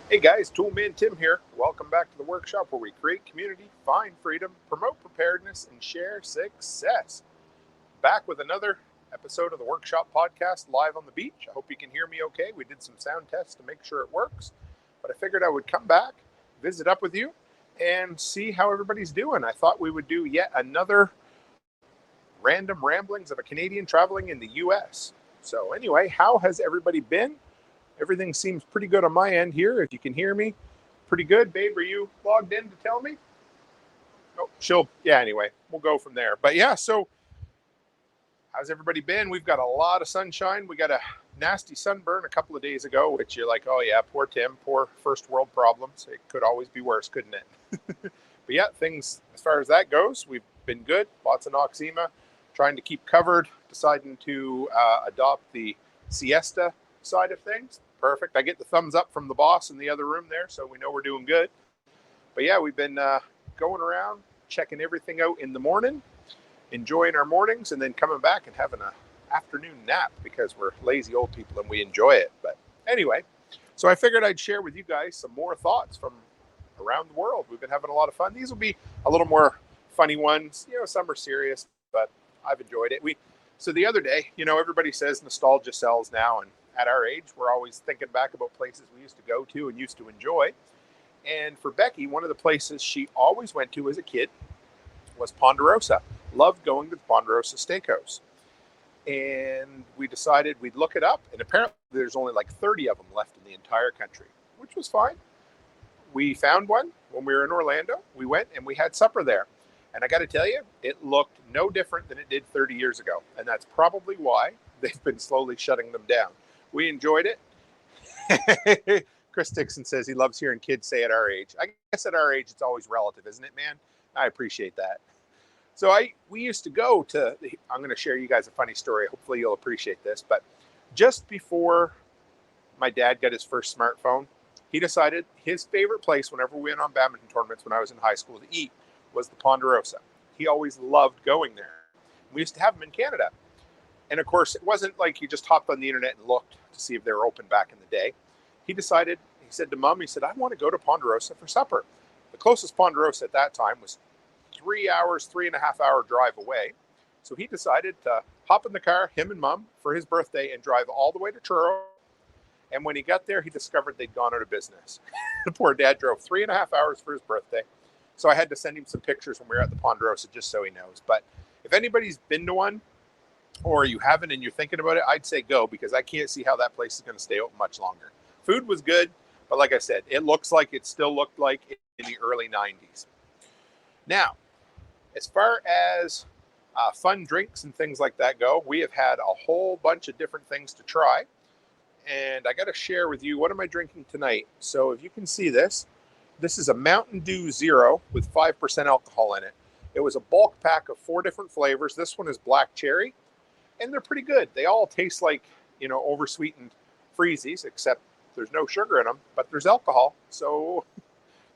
Hey guys, Toolman Tim here. Welcome back to the workshop where we create community, find freedom, promote preparedness, and share success. Back with another episode of the workshop podcast live on the beach. I hope you can hear me okay. We did some sound tests to make sure it works, but I figured I would come back, visit up with you, and see how everybody's doing. I thought we would do yet another random ramblings of a Canadian traveling in the US. So, anyway, how has everybody been? Everything seems pretty good on my end here. If you can hear me, pretty good. Babe, are you logged in to tell me? Oh, yeah, anyway, we'll go from there. But yeah, so how's everybody been? We've got a lot of sunshine. We got a nasty sunburn a couple of days ago, which you're like, oh yeah, poor Tim, poor first world problems. It could always be worse, couldn't it? But yeah, things as far as that goes, we've been good. Lots of Noxema, trying to keep covered, deciding to adopt the siesta side of things. Perfect. I get the thumbs up from the boss in the other room there, so we know we're doing good. But yeah, we've been going around, checking everything out in the morning, enjoying our mornings, and then coming back and having an afternoon nap because we're lazy old people and we enjoy it. But anyway, so I figured I'd share with you guys some more thoughts from around the world. We've been having a lot of fun. These will be a little more funny ones. Some are serious, but I've enjoyed it. So the other day, everybody says nostalgia sells now, and at our age, we're always thinking back about places we used to go to and used to enjoy. And for Becky, one of the places she always went to as a kid was Ponderosa. Loved going to the Ponderosa Steakhouse. And we decided we'd look it up, and apparently there's only like 30 of them left in the entire country, which was fine. We found one when we were in Orlando. We went and we had supper there. And I got to tell you, it looked no different than it did 30 years ago. And that's probably why they've been slowly shutting them down. We enjoyed it. Chris Dixon says he loves hearing kids say at our age. I guess at our age, it's always relative, isn't it, man? I appreciate that. So we used to go to, I'm going to share you guys a funny story. Hopefully you'll appreciate this. But just before my dad got his first smartphone, he decided his favorite place whenever we went on badminton tournaments when I was in high school to eat was the Ponderosa. He always loved going there. We used to have them in Canada. And of course, it wasn't like you just hopped on the internet and looked to see if they were open back in the day. He said to Mom, I want to go to Ponderosa for supper. The closest Ponderosa at that time was 3.5 hour drive away. So he decided to hop in the car, him and Mom, for his birthday and drive all the way to Truro. And when he got there, he discovered they'd gone out of business. The poor dad drove 3.5 hours for his birthday. So I had to send him some pictures when we were at the Ponderosa just so he knows. But if anybody's been to one, or you haven't and you're thinking about it, I'd say go, because I can't see how that place is going to stay open much longer. Food was good, but like I said, it looks like it still looked like in the early 90s. Now, as far as fun drinks and things like that go, we have had a whole bunch of different things to try. And I got to share with you, what am I drinking tonight? So if you can see this is a Mountain Dew Zero with 5% alcohol in it. It was a bulk pack of 4 different flavors. This one is black cherry. And they're pretty good. They all taste like, oversweetened freezies, except there's no sugar in them, but there's alcohol. So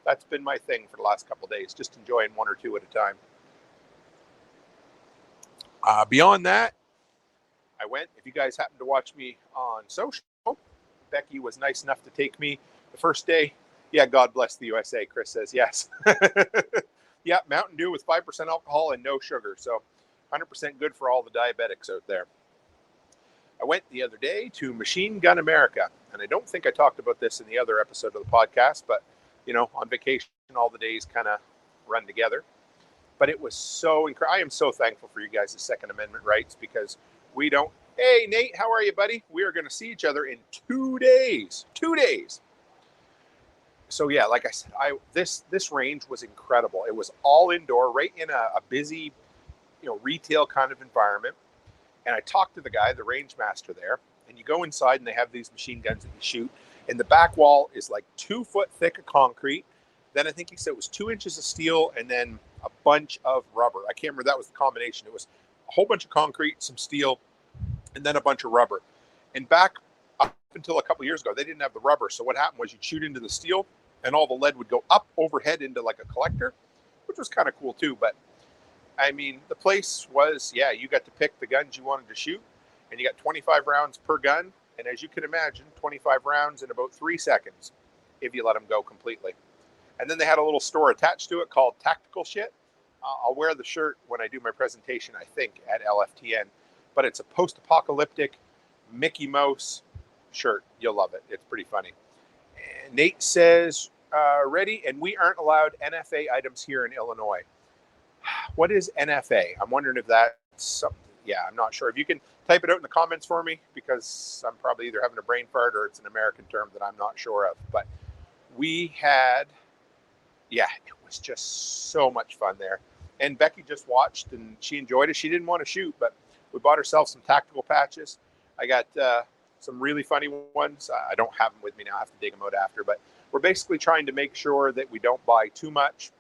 that's been my thing for the last couple of days, just enjoying 1 or 2 at a time. Beyond that, I went, if you guys happen to watch me on social, Becky was nice enough to take me the first day. Yeah, God bless the USA, Chris says yes. Yeah, Mountain Dew with 5% alcohol and no sugar. So 100% good for all the diabetics out there. I went the other day to Machine Gun America, and I don't think I talked about this in the other episode of the podcast, but, on vacation, all the days kind of run together. But it was so incredible. I am so thankful for you guys' Second Amendment rights, because we don't. Hey, Nate, how are you, buddy? We are going to see each other in 2 days. 2 days. So yeah, like I said, this range was incredible. It was all indoor, right in a busy, retail kind of environment. And I talked to the guy, the range master there, and you go inside and they have these machine guns that you shoot. And the back wall is like 2 foot thick of concrete. Then I think he said it was 2 inches of steel and then a bunch of rubber. I can't remember, that was the combination. It was a whole bunch of concrete, some steel, and then a bunch of rubber. And back up until a couple of years ago, they didn't have the rubber. So what happened was you'd shoot into the steel and all the lead would go up overhead into like a collector, which was kind of cool too. But I mean, the place was, you got to pick the guns you wanted to shoot, and you got 25 rounds per gun. And as you can imagine, 25 rounds in about 3 seconds. if you let them go completely. And then they had a little store attached to it called Tactical Shit. I'll wear the shirt when I do my presentation, I think, at LFTN. But it's a post-apocalyptic Mickey Mouse shirt. You'll love it. It's pretty funny. And Nate says, ready, and we aren't allowed NFA items here in Illinois. What is NFA? I'm wondering if that's something. Yeah, I'm not sure. If you can type it out in the comments for me, because I'm probably either having a brain fart or it's an American term that I'm not sure of. But we had, yeah, it was just so much fun there. And Becky just watched and she enjoyed it. She didn't want to shoot, but we bought ourselves some tactical patches. I got some really funny ones. I don't have them with me now. I have to dig them out after. But we're basically trying to make sure that we don't buy too much.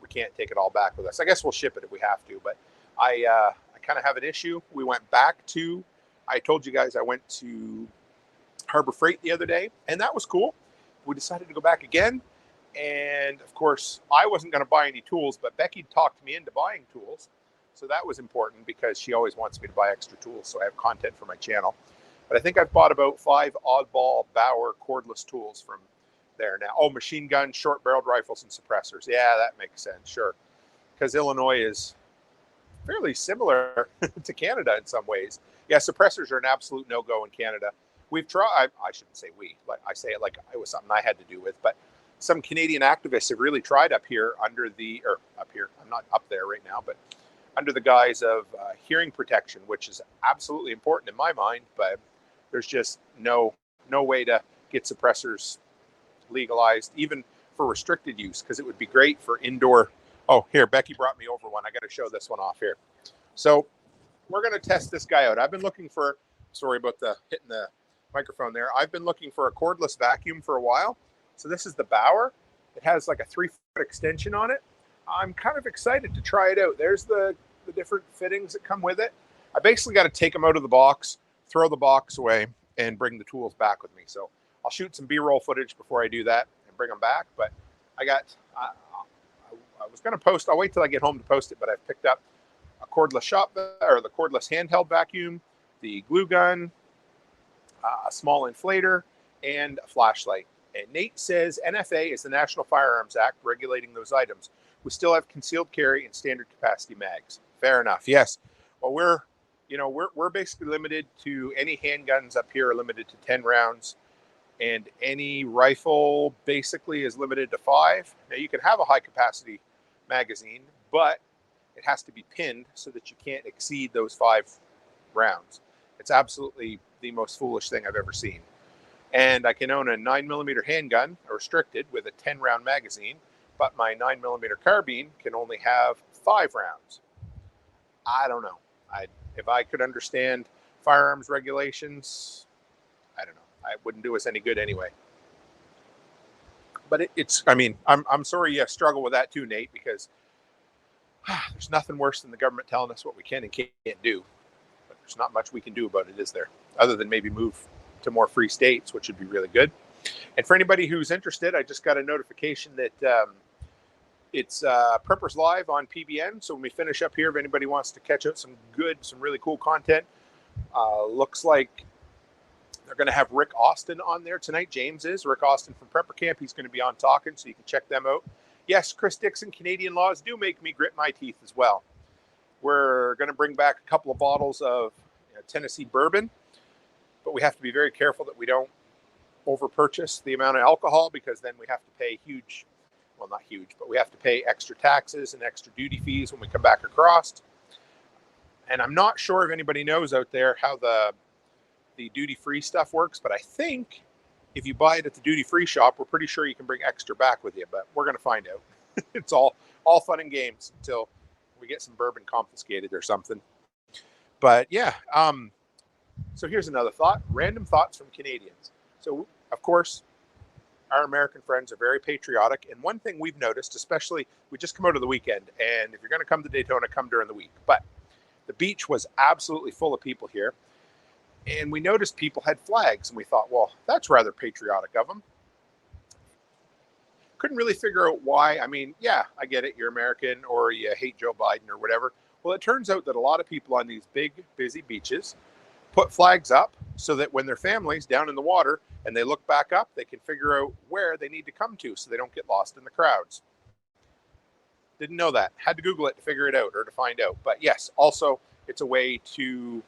We can't take it all back with us. I guess we'll ship it if we have to. But I kind of have an issue. We went back to, I told you guys I went to Harbor Freight the other day, and that was cool. We decided to go back again. And of course, I wasn't going to buy any tools, but Becky talked me into buying tools. So that was important because she always wants me to buy extra tools so I have content for my channel. But I think I've bought about 5 oddball Bauer cordless tools from there now. Oh, machine guns, short-barreled rifles, and suppressors. Yeah, that makes sense, sure. Because Illinois is fairly similar to Canada in some ways. Yeah, suppressors are an absolute no-go in Canada. We've tried, I shouldn't say we, like I say it like it was something I had to do with, but some Canadian activists have really tried up here under the, or up here, I'm not up there right now, but under the guise of hearing protection, which is absolutely important in my mind, but there's just no way to get suppressors legalized, even for restricted use, because it would be great for indoor. Oh, here, Becky brought me over one. I got to show this one off here. So we're going to test this guy out. I've been looking for, sorry about the hitting the microphone there. I've been looking for a cordless vacuum for a while. So this is the Bauer. It has like a 3-foot extension on it. I'm kind of excited to try it out. There's the different fittings that come with it. I basically got to take them out of the box, throw the box away, and bring the tools back with me. So I'll shoot some B-roll footage before I do that and bring them back. But I was going to post, I'll wait till I get home to post it, but I've picked up a cordless or the cordless handheld vacuum, the glue gun, a small inflator, and a flashlight. And Nate says NFA is the National Firearms Act regulating those items. We still have concealed carry and standard capacity mags. Fair enough. Yes. Well, we're basically limited to, any handguns up here are limited to 10 rounds, and any rifle basically is limited to 5. Now you can have a high capacity magazine, but it has to be pinned so that you can't exceed those 5 rounds. It's absolutely the most foolish thing I've ever seen. And I can own a 9mm handgun, restricted, with a 10-round magazine, but my 9mm carbine can only have 5 rounds. I don't know. If I could understand firearms regulations, I don't know. It wouldn't do us any good anyway. But I'm sorry you struggle with that too, Nate, because there's nothing worse than the government telling us what we can and can't do. But there's not much we can do about it, is there? Other than maybe move to more free states, which would be really good. And for anybody who's interested, I just got a notification that it's Preppers Live on PBN. So when we finish up here, if anybody wants to catch out some really cool content, looks like they're going to have Rick Austin on there tonight. James is. Rick Austin from Prepper Camp. He's going to be on talking, so you can check them out. Yes, Chris Dixon, Canadian laws do make me grit my teeth as well. We're going to bring back a couple of bottles of Tennessee bourbon, but we have to be very careful that we don't over-purchase the amount of alcohol, because then we have to pay not huge, but we have to pay extra taxes and extra duty fees when we come back across. And I'm not sure if anybody knows out there how the duty-free stuff works, but I think if you buy it at the duty-free shop, we're pretty sure you can bring extra back with you, but we're going to find out. It's all fun and games until we get some bourbon confiscated or something. But yeah, so here's another thought, random thoughts from Canadians. So, of course, our American friends are very patriotic. And one thing we've noticed, especially, we just come out of the weekend, and if you're going to come to Daytona, come during the week. But the beach was absolutely full of people here. And we noticed people had flags, and we thought, well, that's rather patriotic of them. Couldn't really figure out why. I mean, yeah, I get it. You're American, or you hate Joe Biden or whatever. Well, it turns out that a lot of people on these big, busy beaches put flags up so that when their family's down in the water and they look back up, they can figure out where they need to come to so they don't get lost in the crowds. Didn't know that. Had to Google it to figure it out or to find out. But yes, also it's a way to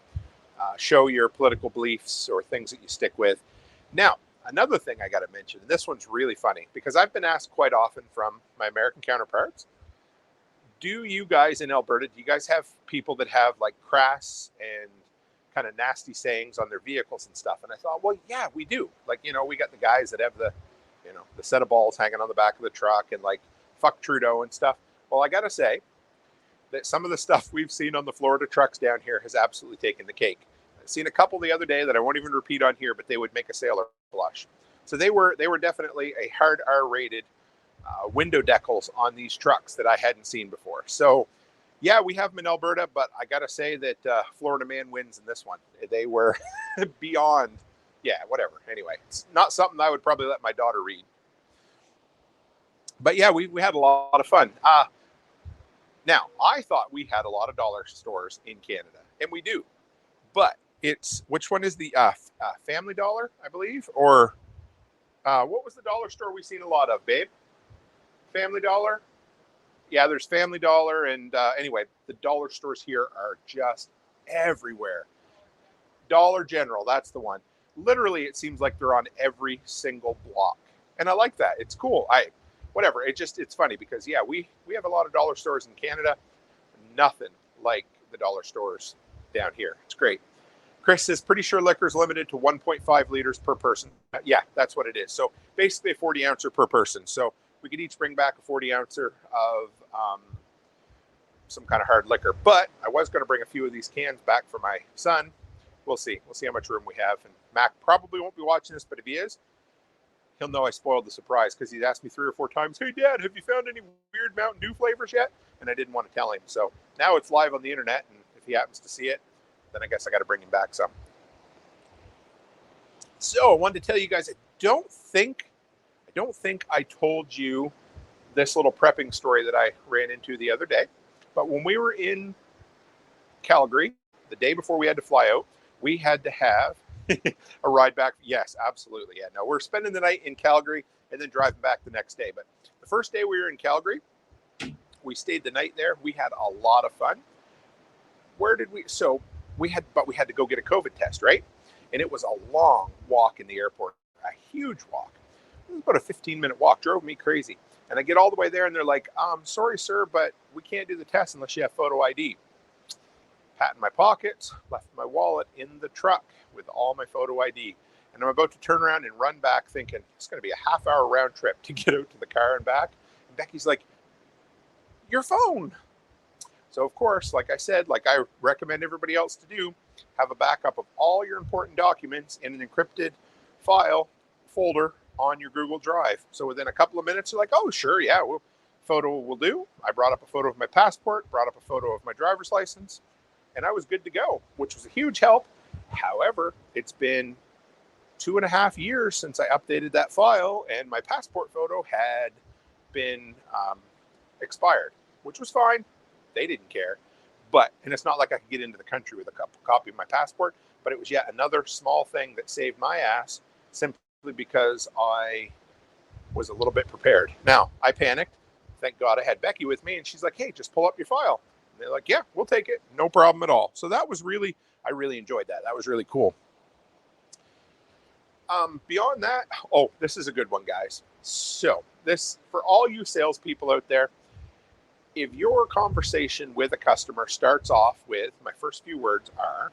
show your political beliefs or things that you stick with. Now, another thing I got to mention, and this one's really funny because I've been asked quite often from my American counterparts, do you guys in Alberta, do you guys have people that have like crass and kind of nasty sayings on their vehicles and stuff? And I thought, well, yeah, we do. Like, we got the guys that have the set of balls hanging on the back of the truck and like fuck Trudeau and stuff. Well, I got to say that some of the stuff we've seen on the Florida trucks down here has absolutely taken the cake. I've seen a couple the other day that I won't even repeat on here, but they would make a sailor blush. So they were definitely a hard R-rated window decals on these trucks that I hadn't seen before. So yeah, we have them in Alberta, but I got to say that Florida man wins in this one. They were beyond, whatever. Anyway, it's not something I would probably let my daughter read. But yeah, we had a lot of fun. Now, I thought we had a lot of dollar stores in Canada, and we do. But which one is the Family Dollar, I believe? Or what was the dollar store we seen a lot of, babe? Family Dollar? Yeah, there's Family Dollar. And anyway, the dollar stores here are just everywhere. Dollar General, that's the one. Literally, it seems like they're on every single block. And I like that. It's cool. Whatever. It's funny because, yeah, we have a lot of dollar stores in Canada. Nothing like the dollar stores down here. It's great. Chris says, pretty sure liquor is limited to 1.5 liters per person. Yeah, that's what it is. So basically a 40 ouncer per person. So we could each bring back a 40 ouncer of some kind of hard liquor. But I was going to bring a few of these cans back for my son. We'll see. We'll see how much room we have. And Mac probably won't be watching this, but if he is, he'll know I spoiled the surprise because he's asked me 3 or 4 times, hey, Dad, have you found any weird Mountain Dew flavors yet? And I didn't want to tell him. So now it's live on the internet, and if he happens to see it, then I guess I got to bring him back some. So I wanted to tell you guys, I don't think I told you this little prepping story that I ran into the other day. But when we were in Calgary, the day before we had to fly out, we had to have a ride back. Yes, absolutely. Yeah. No, we're spending the night in Calgary and then driving back the next day. But the first day we were in Calgary, we stayed the night there. We had a lot of fun. Where did we? So we had to go get a COVID test, right? And it was a long walk in the airport, a huge walk. It was about a 15-minute walk. Drove me crazy. And I get all the way there, and they're like, sorry, sir, but we can't do the test unless you have photo ID. Pat in my pockets, left my wallet in the truck with all my photo ID. And I'm about to turn around and run back thinking, it's going to be a half-hour round trip to get out to the car and back. And Becky's like, your phone. So, of course, like I said, like I recommend everybody else to do, have a backup of all your important documents in an encrypted file folder on your Google Drive. So within a couple of minutes, you're like, oh, sure, yeah, photo will do. I brought up a photo of my passport, brought up a photo of my driver's license, and I was good to go, which was a huge help. However, it's been 2.5 years since I updated that file, and my passport photo had been expired, which was fine. They didn't care. And it's not like I could get into the country with a copy of my passport, but it was yet another small thing that saved my ass simply because I was a little bit prepared. Now, I panicked. Thank God I had Becky with me, and she's like, hey, just pull up your file. And they're like, yeah, we'll take it. No problem at all. So that was I really enjoyed that. That was really cool. Beyond that, this is a good one, guys. So this, for all you salespeople out there, if your conversation with a customer starts off with, my first few words are,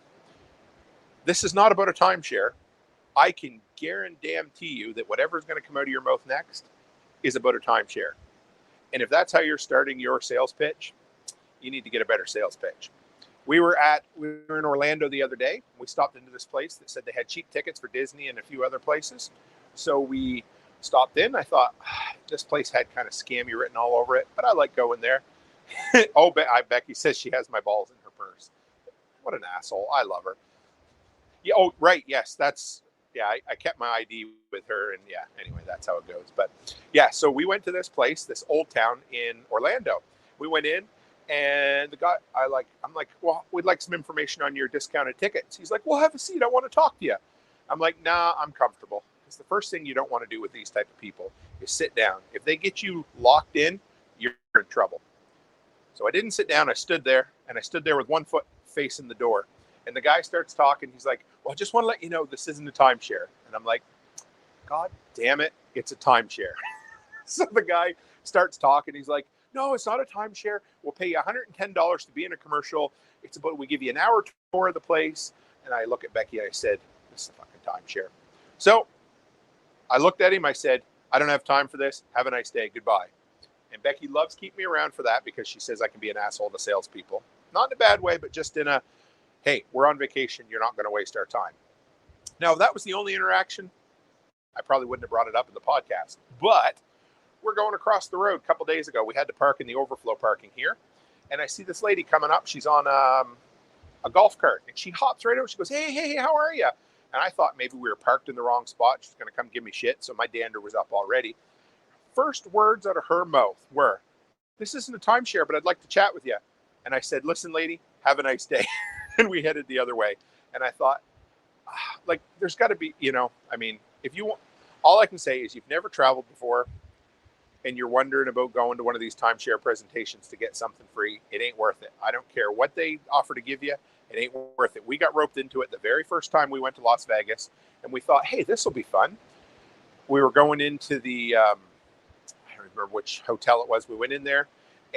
this is not about a timeshare, I can guarantee you that whatever is going to come out of your mouth next is about a timeshare. And if that's how you're starting your sales pitch, you need to get a better sales pitch. We were in Orlando the other day. We stopped into this place that said they had cheap tickets for Disney and a few other places. So we stopped in. I thought, this place had kind of scammy written all over it, but I like going there. Becky says she has my balls in her purse. What an asshole. I love her. Yeah. Oh, right. Yes. I kept my ID with her, and yeah, anyway, that's how it goes. But yeah, so we went to this place, this old town in Orlando. We went in, And the guy, I'm like, well, we'd like some information on your discounted tickets. He's like, well, have a seat. I want to talk to you. I'm like, nah, I'm comfortable. Because the first thing you don't want to do with these type of people is sit down. If they get you locked in, you're in trouble. So I didn't sit down. I stood there, and I stood there with one foot facing the door. And the guy starts talking. He's like, well, I just want to let you know this isn't a timeshare. And I'm like, God damn it, it's a timeshare. So the guy starts talking. He's like, no, it's not a timeshare. We'll pay you $110 to be in a commercial. It's about, we give you an hour tour of the place. And I look at Becky and I said, this is a fucking timeshare. So I looked at him. I said, I don't have time for this. Have a nice day. Goodbye. And Becky loves keeping me around for that because she says I can be an asshole to salespeople. Not in a bad way, but just in a, hey, we're on vacation. You're not going to waste our time. Now, if that was the only interaction, I probably wouldn't have brought it up in the podcast. But we're going across the road a couple days ago. We had to park in the overflow parking here. And I see this lady coming up. She's on a golf cart. And she hops right over. She goes, hey, how are you? And I thought maybe we were parked in the wrong spot. She's going to come give me shit. So my dander was up already. First words out of her mouth were, this isn't a timeshare, but I'd like to chat with you. And I said, listen, lady, have a nice day. And we headed the other way. And I thought, like, there's got to be, I mean, if you want, all I can say is you've never traveled before and you're wondering about going to one of these timeshare presentations to get something free, it ain't worth it. I don't care what they offer to give you. It ain't worth it. We got roped into it the very first time we went to Las Vegas, and we thought, hey, this will be fun. We were going into the, I don't remember which hotel it was. We went in there,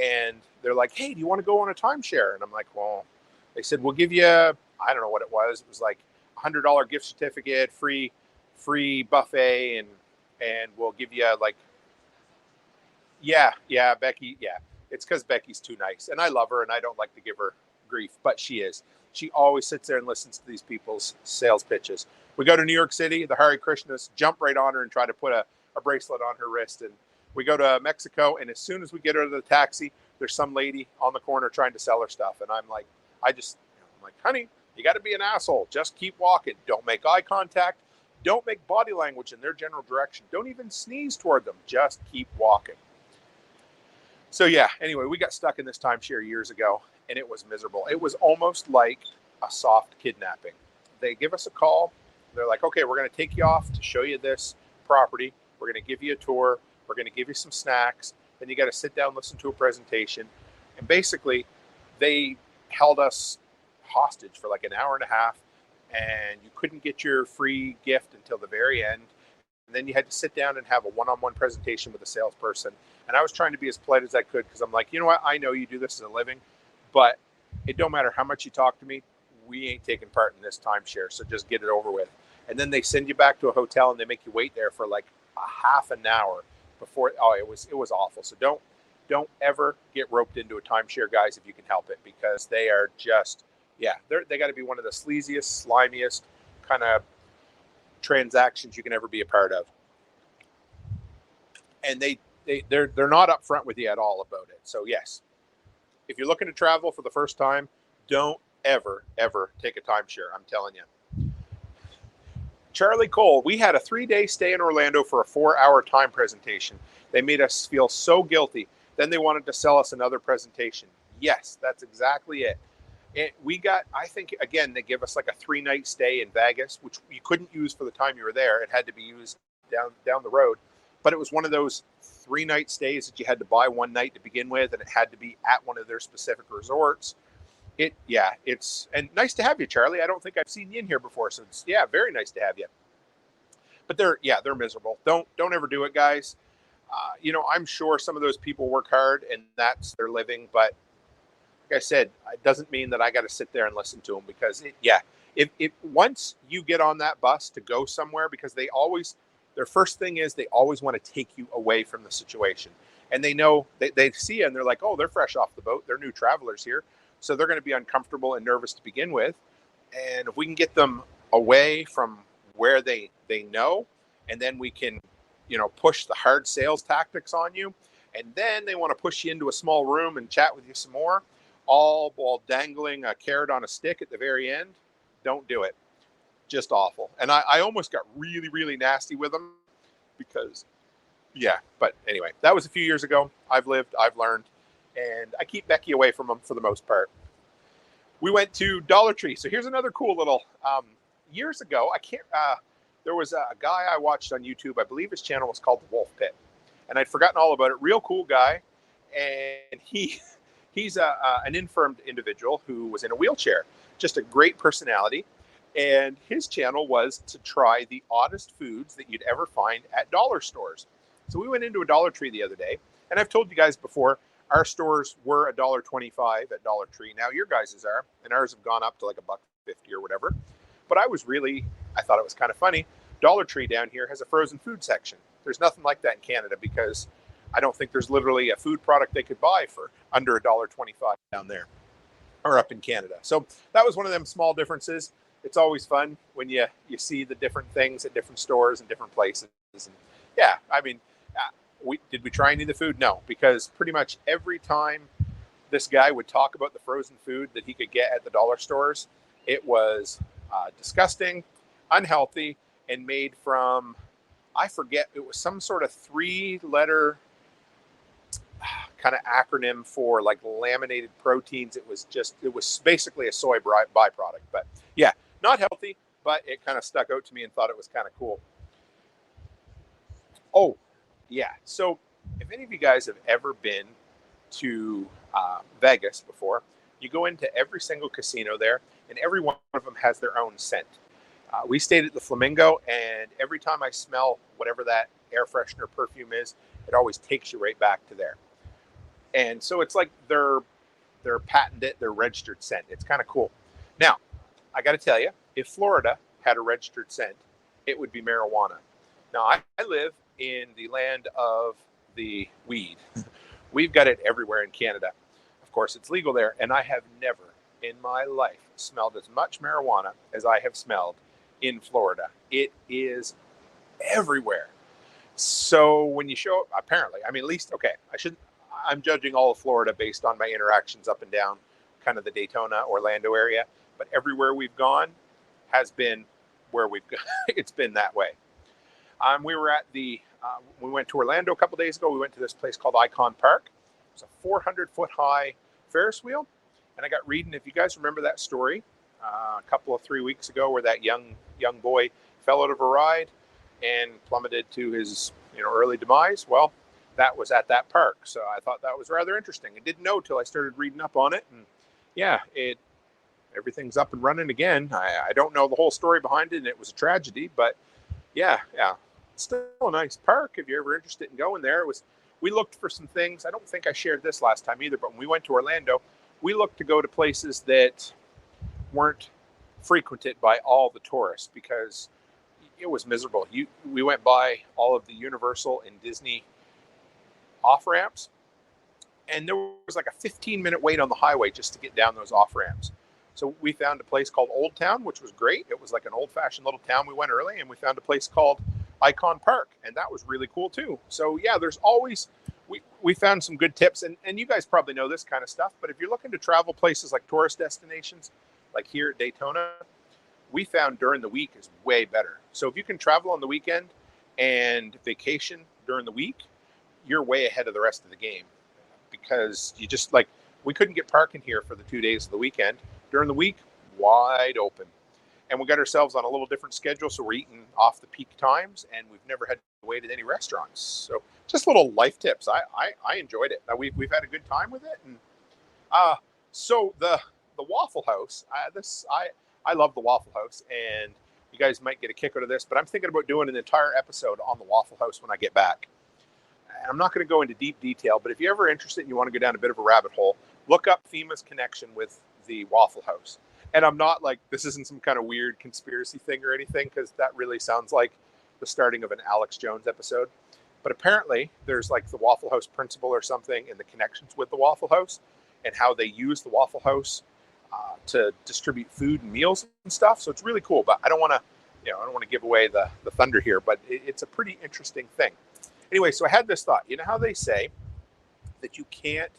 and they're like, hey, do you want to go on a timeshare? And I'm like, well, they said, we'll give you, I don't know what it was. It was like $100 gift certificate, free buffet, and we'll give you like, yeah, Becky, yeah. It's because Becky's too nice, and I love her, and I don't like to give her grief, but she is. She always sits there and listens to these people's sales pitches. We go to New York City, the Hare Krishnas jump right on her and try to put a bracelet on her wrist, and we go to Mexico, and as soon as we get her to the taxi, there's some lady on the corner trying to sell her stuff, and I'm like, honey, you got to be an asshole. Just keep walking. Don't make eye contact. Don't make body language in their general direction. Don't even sneeze toward them. Just keep walking. So yeah, anyway, we got stuck in this timeshare years ago, and it was miserable. It was almost like a soft kidnapping. They give us a call. They're like, okay, we're going to take you off to show you this property. We're going to give you a tour. We're going to give you some snacks. Then you got to sit down, listen to a presentation. And basically, they held us hostage for like an hour and a half, and you couldn't get your free gift until the very end. And then you had to sit down and have a one-on-one presentation with a salesperson. And I was trying to be as polite as I could because I'm like, you know what? I know you do this as a living, but it don't matter how much you talk to me. We ain't taking part in this timeshare, so just get it over with. And then they send you back to a hotel and they make you wait there for like a half an hour before. Oh, it was awful. So don't ever get roped into a timeshare, guys, if you can help it, because they are just, they got to be one of the sleaziest, slimiest kind of transactions you can ever be a part of. And they're not upfront with you at all about it. So yes, if you're looking to travel for the first time, don't ever take a timeshare. I'm telling you. Charlie Cole, we had a 3-day stay in Orlando for a 4-hour time presentation. They made us feel so guilty. Then they wanted to sell us another presentation. Yes, that's exactly it. We got, I think, again, they give us like a 3-night stay in Vegas, which you couldn't use for the time you were there. It had to be used down the road. But it was one of those 3-night stays that you had to buy one night to begin with, and it had to be at one of their specific resorts. It's and nice to have you, Charlie. I don't think I've seen you in here before, so it's very nice to have you. But they're miserable. Don't ever do it, guys. I'm sure some of those people work hard and that's their living, but like I said, it doesn't mean that I got to sit there and listen to them, because if once you get on that bus to go somewhere, because their first thing is they always want to take you away from the situation, and they know they see you and they're like, oh, they're fresh off the boat, they're new travelers here, so they're going to be uncomfortable and nervous to begin with. And if we can get them away from where they know, and then we can push the hard sales tactics on you, and then they want to push you into a small room and chat with you some more, all while dangling a carrot on a stick at the very end. Don't do it. Just awful. And I almost got really, really nasty with them because, but anyway, that was a few years ago. I've lived, I've learned. and I keep Becky away from them for the most part. We went to Dollar Tree. So here's another cool little, years ago, there was a guy I watched on YouTube. I believe his channel was called The Wolf Pit, and I'd forgotten all about it. Real cool guy. And he's an infirmed individual who was in a wheelchair, just a great personality. And his channel was to try the oddest foods that you'd ever find at dollar stores. So we went into a Dollar Tree the other day, and I've told you guys before, our stores were $1.25 at Dollar Tree. Now your guys's are, and ours have gone up to like $1.50 or whatever. But I thought it was kind of funny. Dollar Tree down here has a frozen food section. There's nothing like that in Canada because I don't think there's literally a food product they could buy for under $1.25 down there or up in Canada. So that was one of them small differences. It's always fun when you see the different things at different stores and different places. And yeah, I mean, did we try any of the food? No, because pretty much every time this guy would talk about the frozen food that he could get at the dollar stores, it was disgusting, unhealthy, and made from, I forget, it was some sort of 3-letter kind of acronym for like laminated proteins. It was basically a soy byproduct. But yeah, not healthy, but it kind of stuck out to me and thought it was kind of cool. Oh, yeah. So if any of you guys have ever been to Vegas before, you go into every single casino there, and every one of them has their own scent. We stayed at the Flamingo, and every time I smell whatever that air freshener perfume is, it always takes you right back to there. And so it's like they're patented, they're registered scent. It's kind of cool. Now, I got to tell you, if Florida had a registered scent, it would be marijuana. Now, I live in the land of the weed. We've got it everywhere in Canada. Of course, it's legal there, and I have never in my life smelled as much marijuana as I have smelled in Florida. It is everywhere. So when you show up, apparently, I mean, at least, okay, I'm judging all of Florida based on my interactions up and down kind of the Daytona, Orlando area, but everywhere we've gone has been where we've gone. It's been that way. We went to Orlando a couple days ago. We went to this place called Icon Park. It's a 400-foot high Ferris wheel. And I got reading, if you guys remember that story, a couple of 3 weeks ago where that young boy fell out of a ride and plummeted to his early demise. Well, that was at that park. So I thought that was rather interesting. I didn't know till I started reading up on it. And yeah, everything's up and running again. I don't know the whole story behind it, and it was a tragedy, but yeah. It's still a nice park if you're ever interested in going there. We looked for some things. I don't think I shared this last time either, but when we went to Orlando, we looked to go to places that weren't frequented by all the tourists because it was miserable. We went by all of the Universal and Disney off-ramps, and there was like a 15-minute wait on the highway just to get down those off-ramps. So we found a place called Old Town, which was great. It was like an old-fashioned little town. We went early, and we found a place called Icon Park, and that was really cool too. So yeah, there's always, we found some good tips, and you guys probably know this kind of stuff, but if you're looking to travel places like tourist destinations, like here at Daytona, we found during the week is way better. So if you can travel on the weekend and vacation during the week, you're way ahead of the rest of the game because you just we couldn't get parking here for the 2 days of the weekend. During the week, wide open. And we got ourselves on a little different schedule, so we're eating off the peak times, and we've never had to wait at any restaurants. So just little life tips. I enjoyed it. We've had a good time with it. And so the Waffle House, I love the Waffle House, and you guys might get a kick out of this, but I'm thinking about doing an entire episode on the Waffle House when I get back. I'm not going to go into deep detail, but if you're ever interested and you want to go down a bit of a rabbit hole, look up FEMA's connection with the Waffle House. And I'm not this isn't some kind of weird conspiracy thing or anything, because that really sounds like the starting of an Alex Jones episode. But apparently there's the Waffle House principle or something in the connections with the Waffle House and how they use the Waffle House to distribute food and meals and stuff. So it's really cool, but I don't want to give away the thunder here, but it's a pretty interesting thing. Anyway, so I had this thought. You know how they say that you can't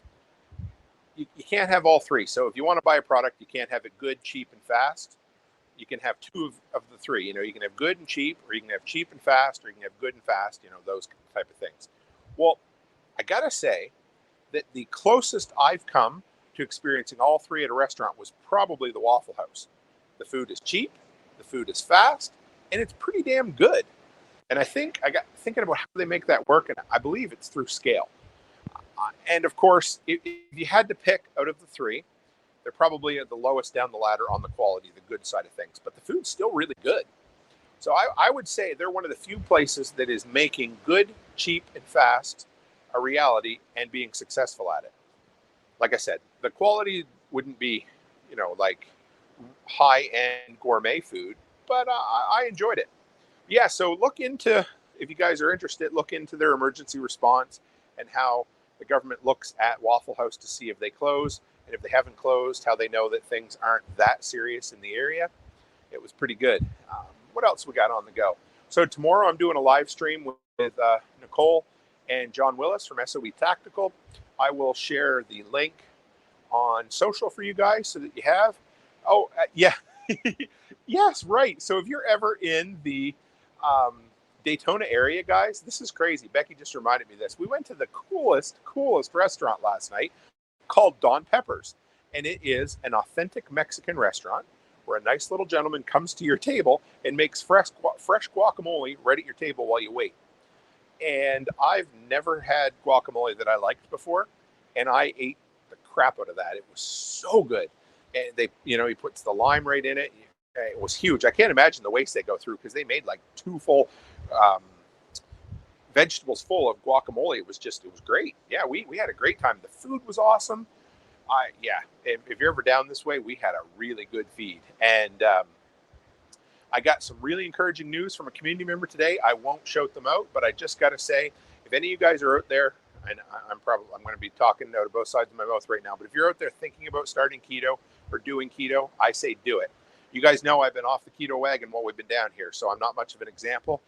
have all three. So if you want to buy a product, you can't have it good, cheap, and fast. You can have two of the three. You can have good and cheap, or you can have cheap and fast, or you can have good and fast, those type of things. Well, I got to say that the closest I've come to experiencing all three at a restaurant was probably the Waffle House. The food is cheap, the food is fast, and it's pretty damn good. And I got thinking about how they make that work, and I believe it's through scale. And of course, if you had to pick out of the three, they're probably at the lowest down the ladder on the quality, the good side of things. But the food's still really good. So I would say they're one of the few places that is making good, cheap, and fast a reality and being successful at it. Like I said, the quality wouldn't be, like high-end gourmet food, but I enjoyed it. Yeah, so if you guys are interested, look into their emergency response and how the government looks at Waffle House to see if they close, and if they haven't closed, how they know that things aren't that serious in the area. It was pretty good. What else we got on the go? So tomorrow I'm doing a live stream with Nicole and John Willis from SOE Tactical. I will share the link on social for you guys so that you have. Oh, yeah. Yes, right. So if you're ever in the Daytona area, guys, this is crazy. Becky just reminded me of this. We went to the coolest restaurant last night called Don Pepper's. And it is an authentic Mexican restaurant where a nice little gentleman comes to your table and makes fresh guacamole right at your table while you wait. And I've never had guacamole that I liked before, and I ate the crap out of that. It was so good. And he puts the lime right in it. It was huge. I can't imagine the waste they go through because they made like 2 full vegetables full of guacamole. It was great. Yeah, we had a great time. The food was awesome. If you're ever down this way, we had a really good feed. And I got some really encouraging news from a community member today. I won't shout them out, but I just got to say, if any of you guys are out there, and I'm going to be talking out of both sides of my mouth right now, but if you're out there thinking about starting keto or doing keto, I say do it. You guys know I've been off the keto wagon while we've been down here, so I'm not much of an example.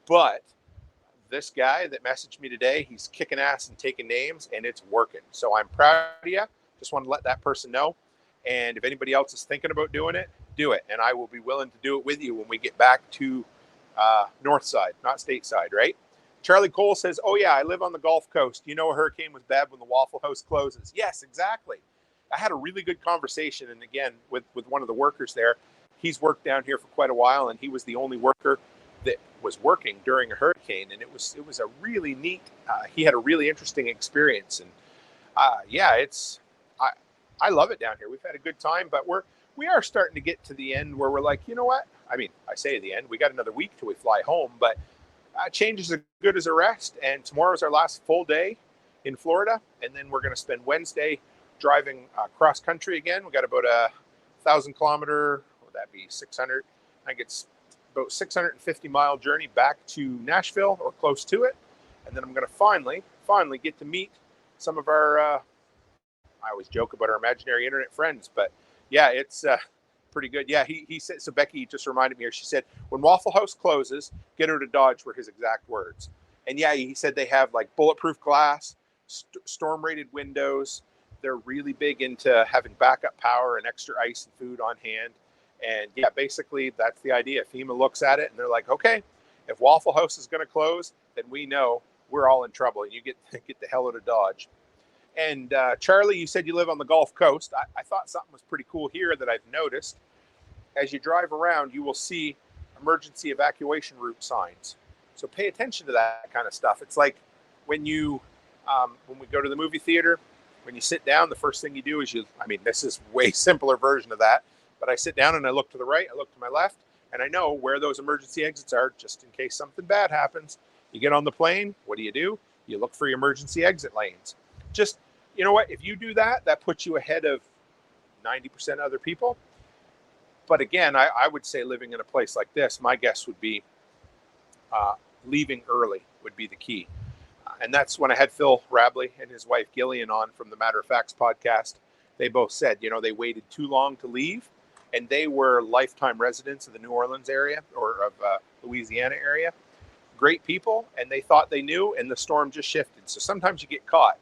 But this guy that messaged me today, he's kicking ass and taking names, and it's working. So I'm proud of you. Just want to let that person know. And if anybody else is thinking about doing it, do it. And I will be willing to do it with you when we get back to north side, not stateside, right? Charlie Cole says, oh, yeah, I live on the Gulf Coast. You know a hurricane was bad when the Waffle House closes. Yes, exactly. I had a really good conversation, and again, with one of the workers there. He's worked down here for quite a while, and he was the only worker that was working during a hurricane, and it was a really neat. He had a really interesting experience, and I love it down here. We've had a good time, but we are starting to get to the end where we're like, you know what? I mean, I say the end. We got another week till we fly home, but change is as good as a rest. And tomorrow is our last full day in Florida, and then we're going to spend Wednesday driving cross country again. We got about 1,000 kilometer. Would that be 600? I think it's about 650 mile journey back to Nashville or close to it, and then I'm going to finally get to meet some of our. I always joke about our imaginary internet friends, but yeah, it's pretty good. Yeah, he said. So Becky just reminded me here. She said, when Waffle House closes, get her to Dodge, were his exact words. And yeah, he said they have like bulletproof glass, storm-rated windows. They're really big into having backup power and extra ice and food on hand. And yeah, basically that's the idea. FEMA looks at it and they're like, okay, if Waffle House is going to close, then we know we're all in trouble. And you get the hell out of Dodge. And Charlie, you said you live on the Gulf Coast. I thought something was pretty cool here that I've noticed. As you drive around, you will see emergency evacuation route signs. So pay attention to that kind of stuff. It's like when we go to the movie theater, when you sit down, the first thing you do is this is way simpler version of that, but I sit down and I look to the right, I look to my left, and I know where those emergency exits are just in case something bad happens. You get on the plane, what do? You look for your emergency exit lanes. Just, you know what, if you do that, that puts you ahead of 90% of other people. But again, I would say living in a place like this, my guess would be leaving early would be the key. And that's when I had Phil Rabley and his wife Gillian on from the Matter of Facts podcast. They both said, they waited too long to leave, and they were lifetime residents of the New Orleans area or of Louisiana area. Great people, and they thought they knew, and the storm just shifted. So sometimes you get caught.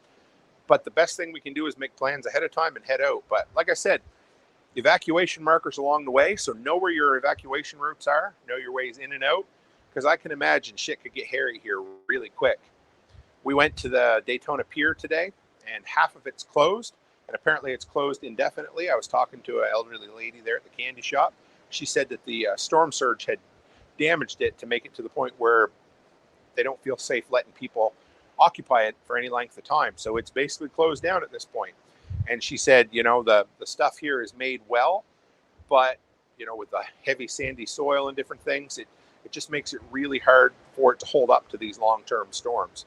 But the best thing we can do is make plans ahead of time and head out. But like I said, evacuation markers along the way. So know where your evacuation routes are. Know your ways in and out. Because I can imagine shit could get hairy here really quick. We went to the Daytona Pier today, and half of it's closed, and apparently it's closed indefinitely. I was talking to an elderly lady there at the candy shop. She said that the storm surge had damaged it to make it to the point where they don't feel safe letting people occupy it for any length of time. So it's basically closed down at this point. And she said, the stuff here is made well, but, with the heavy sandy soil and different things, it just makes it really hard for it to hold up to these long-term storms.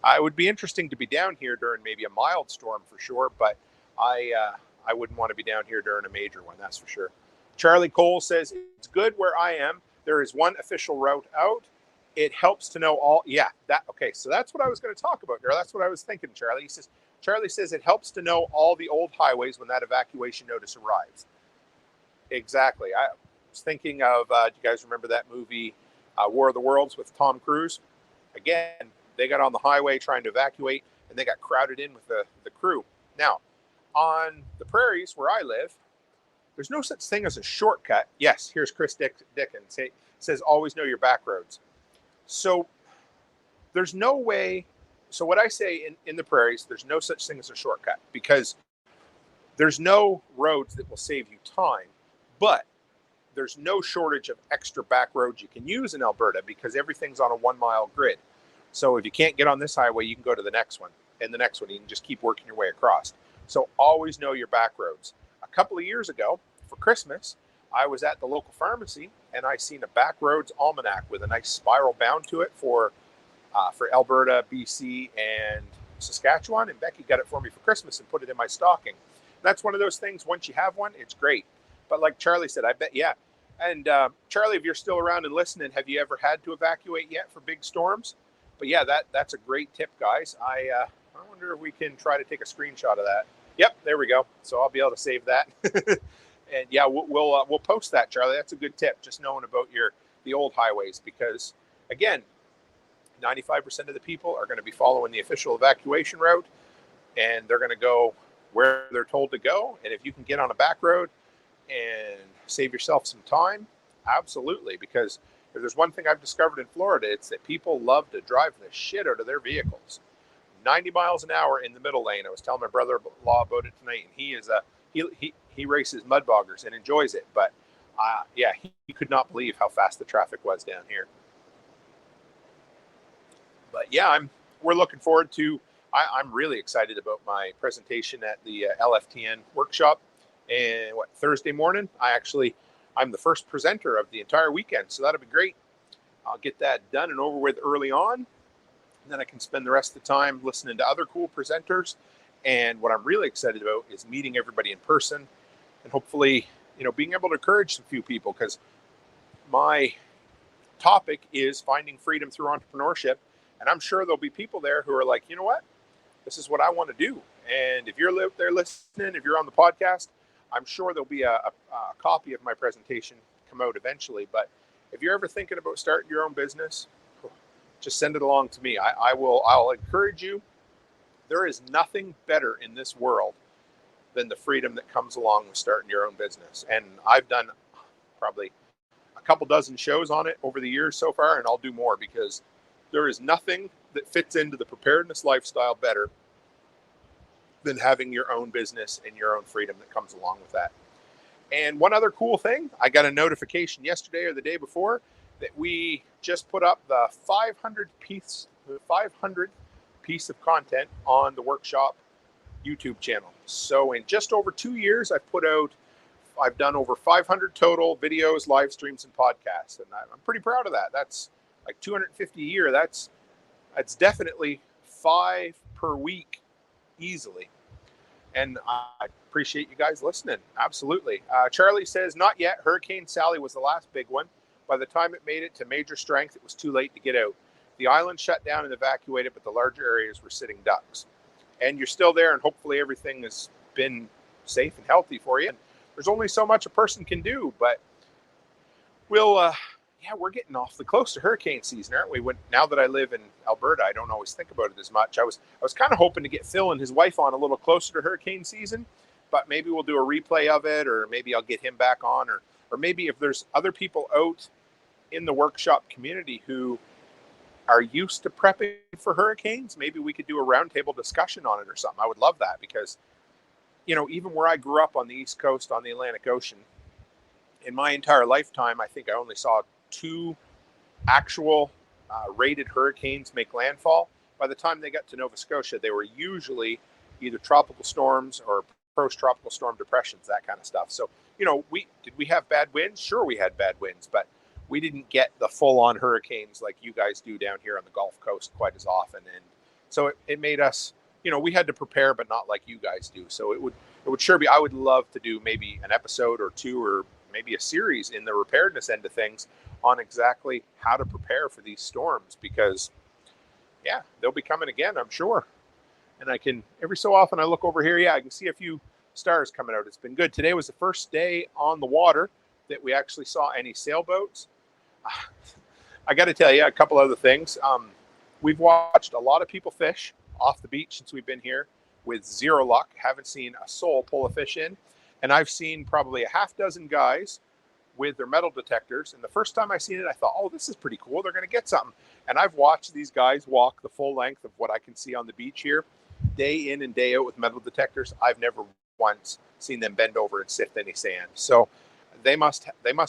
It would be interesting to be down here during maybe a mild storm for sure, but I wouldn't want to be down here during a major one, that's for sure. Charlie Cole says, it's good where I am. There is one official route out. It helps to know all. Yeah, okay. So that's what I was going to talk about there. That's what I was thinking, Charlie. Charlie says it helps to know all the old highways when that evacuation notice arrives. Exactly. I was thinking of, do you guys remember that movie, War of the Worlds with Tom Cruise? Again, they got on the highway trying to evacuate, and they got crowded in with the crew. Now, on the prairies where I live, there's no such thing as a shortcut. Yes, here's Chris Dickens. He says, always know your back roads. So there's no way. So what I say in the prairies, there's no such thing as a shortcut because there's no roads that will save you time, but there's no shortage of extra back roads you can use in Alberta because everything's on a 1 mile grid. So if you can't get on this highway, you can go to the next one, and the next one, you can just keep working your way across. So always know your back roads. A couple of years ago for Christmas, I was at the local pharmacy and I seen a back roads almanac with a nice spiral bound to it for Alberta, BC, and Saskatchewan. And Becky got it for me for Christmas and put it in my stocking. That's one of those things, once you have one, it's great. But like Charlie said, I bet, yeah. And Charlie, if you're still around and listening, have you ever had to evacuate yet for big storms? But yeah, that's a great tip, guys. I wonder if we can try to take a screenshot of that. Yep, there we go. So I'll be able to save that. And yeah, we'll post that, Charlie. That's a good tip, just knowing about the old highways, because again, 95% of the people are going to be following the official evacuation route, and they're going to go where they're told to go. And if you can get on a back road and save yourself some time, absolutely. Because if there's one thing I've discovered in Florida, it's that people love to drive the shit out of their vehicles. 90 miles an hour in the middle lane. I was telling my brother-in-law about it tonight, and he races mud boggers and enjoys it. But yeah, he could not believe how fast the traffic was down here. But yeah, we're looking forward to. I'm really excited about my presentation at the LFTN workshop. And Thursday morning, I'm the first presenter of the entire weekend, so that'll be great. I'll get that done and over with early on, and then I can spend the rest of the time listening to other cool presenters. And what I'm really excited about is meeting everybody in person, and hopefully, being able to encourage some few people, because my topic is finding freedom through entrepreneurship. And I'm sure there'll be people there who are like, you know what? This is what I want to do. And if you're there listening, if you're on the podcast, I'm sure there'll be a copy of my presentation come out eventually. But if you're ever thinking about starting your own business, just send it along to me. I'll encourage you. There is nothing better in this world than the freedom that comes along with starting your own business. And I've done probably a couple dozen shows on it over the years so far, and I'll do more, because there is nothing that fits into the preparedness lifestyle better than having your own business and your own freedom that comes along with that. And one other cool thing, I got a notification yesterday or the day before that we just put up the 500th piece of content on the workshop YouTube channel. So in just over 2 years, I've done over 500 total videos, live streams, and podcasts. And I'm pretty proud of that. That's like 250 a year. That's definitely 5 per week easily. And I appreciate you guys listening. Absolutely. Charlie says, not yet. Hurricane Sally was the last big one. By the time it made it to major strength, it was too late to get out. The island shut down and evacuated, but the larger areas were sitting ducks. And you're still there, and hopefully everything has been safe and healthy for you. And there's only so much a person can do, but we're getting awfully close to hurricane season, aren't we? Now that I live in Alberta, I don't always think about it as much. I was kind of hoping to get Phil and his wife on a little closer to hurricane season, but maybe we'll do a replay of it, or maybe I'll get him back on, or maybe if there's other people out in the workshop community who are used to prepping for hurricanes, maybe we could do a roundtable discussion on it or something. I would love that because, even where I grew up on the East Coast on the Atlantic Ocean, in my entire lifetime, I think I only saw 2 actual rated hurricanes make landfall. By the time they got to Nova Scotia, they were usually either tropical storms or post-tropical storm depressions, that kind of stuff. So, did we have bad winds? Sure, we had bad winds, but we didn't get the full-on hurricanes like you guys do down here on the Gulf Coast quite as often. And so it made us, we had to prepare, but not like you guys do. So it would sure be, I would love to do maybe an episode or 2 or maybe a series in the preparedness end of things on exactly how to prepare for these storms, because they'll be coming again, I'm sure. And I can, every so often I look over here, I can see a few stars coming out. It's been good. Today was the first day on the water that we actually saw any sailboats. I got to tell you a couple other things. We've watched a lot of people fish off the beach since we've been here with zero luck. Haven't seen a soul pull a fish in. And I've seen probably a half dozen guys with their metal detectors. And the first time I seen it, I thought, oh, this is pretty cool. They're going to get something. And I've watched these guys walk the full length of what I can see on the beach here, day in and day out with metal detectors. I've never once seen them bend over and sift any sand. So they must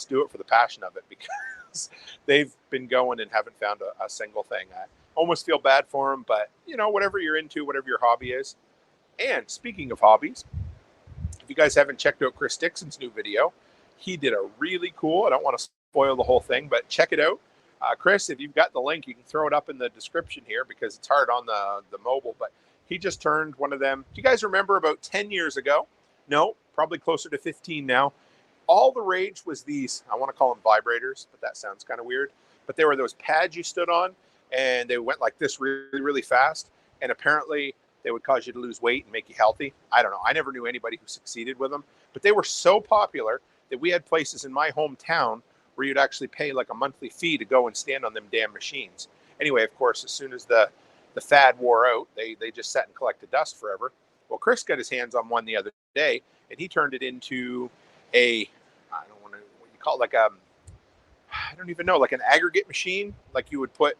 do it for the passion of it, because they've been going and haven't found a single thing. I almost feel bad for them, but whatever you're into, whatever your hobby is. And speaking of hobbies, if you guys haven't checked out Chris Dixon's new video, he did a really cool, I don't want to spoil the whole thing, but check it out. Chris, if you've got the link, you can throw it up in the description here because it's hard on the mobile, but he just turned one of them. Do you guys remember about 10 years ago? No, probably closer to 15 now. All the rage was these, I want to call them vibrators, but that sounds kind of weird. But they were those pads you stood on, and they went like this really, really fast. And apparently they would cause you to lose weight and make you healthy. I don't know. I never knew anybody who succeeded with them. But they were so popular that we had places in my hometown where you'd actually pay like a monthly fee to go and stand on them damn machines. Anyway, of course, as soon as the fad wore out, they just sat and collected dust forever. Well, Chris got his hands on one the other day, and he turned it into I don't want to, what you call it, like I don't even know, like an aggregate machine, like you would put,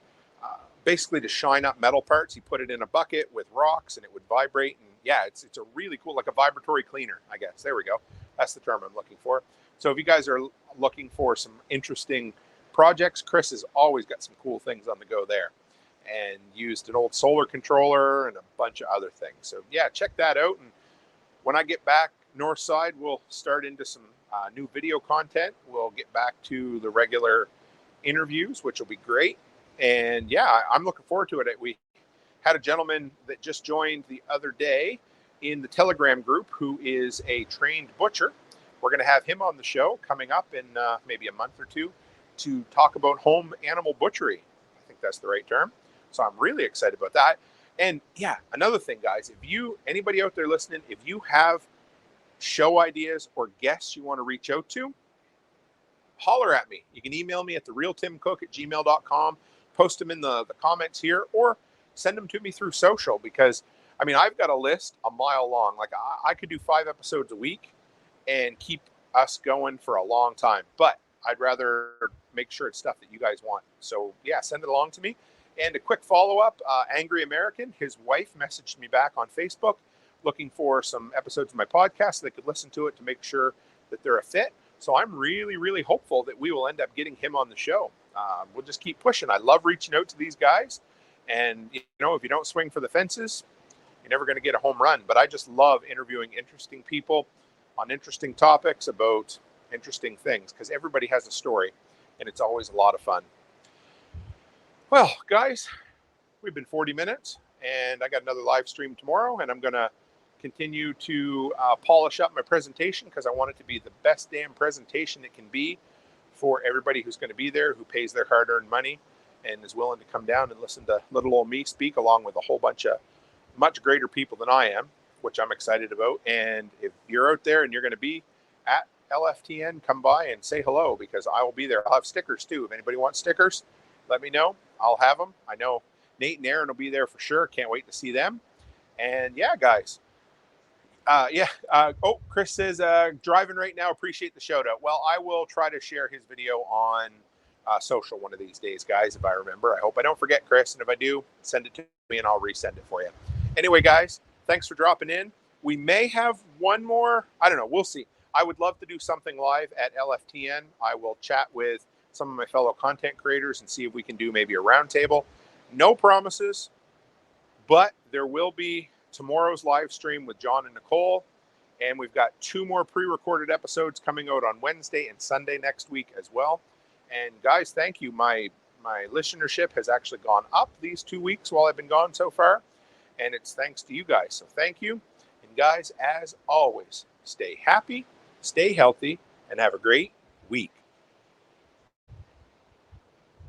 basically to shine up metal parts. You put it in a bucket with rocks and it would vibrate. And it's a really cool, like a vibratory cleaner, I guess. There we go. That's the term I'm looking for. So if you guys are looking for some interesting projects, Chris has always got some cool things on the go there, and used an old solar controller and a bunch of other things. So check that out. And when I get back north side, we'll start into some new video content. We'll get back to the regular interviews, which will be great. And I'm looking forward to it. We had a gentleman that just joined the other day in the Telegram group who is a trained butcher. We're going to have him on the show coming up in maybe a month or 2 to talk about home animal butchery. I think that's the right term. So I'm really excited about that. And another thing, guys, anybody out there listening, if you have show ideas or guests you want to reach out to, holler at me. You can email me at therealtimcook@gmail.com, post them in the comments here, or send them to me through social, because I've got a list a mile long. Like I could do 5 episodes a week and keep us going for a long time, but I'd rather make sure it's stuff that you guys want. So send it along to me. And a quick follow-up, Angry American, his wife messaged me back on Facebook looking for some episodes of my podcast so they could listen to it to make sure that they're a fit. So I'm really, really hopeful that we will end up getting him on the show. We'll just keep pushing. I love reaching out to these guys. And, if you don't swing for the fences, you're never going to get a home run. But I just love interviewing interesting people on interesting topics about interesting things, because everybody has a story, and it's always a lot of fun. Well, guys, we've been 40 minutes, and I got another live stream tomorrow, and I'm going to continue to polish up my presentation, because I want it to be the best damn presentation it can be for everybody who's going to be there, who pays their hard-earned money and is willing to come down and listen to little old me speak, along with a whole bunch of much greater people than I am, which I'm excited about. And if you're out there and you're going to be at LFTN, come by and say hello, because I will be there. I'll have stickers too. If anybody wants stickers, let me know. I'll have them. I know Nate and Aaron will be there for sure. Can't wait to see them. And guys. Chris says, driving right now. Appreciate the shout out. Well, I will try to share his video on social one of these days, guys, if I remember. I hope I don't forget, Chris, and if I do, send it to me and I'll resend it for you. Anyway, guys, thanks for dropping in. We may have one more. I don't know. We'll see. I would love to do something live at LFTN. I will chat with some of my fellow content creators and see if we can do maybe a roundtable. No promises, but there will be tomorrow's live stream with John and Nicole. And we've got 2 more pre-recorded episodes coming out on Wednesday and Sunday next week as well. And guys, thank you. My listenership has actually gone up these 2 weeks while I've been gone so far. And it's thanks to you guys. So thank you. And guys, as always, stay happy, stay healthy, and have a great week.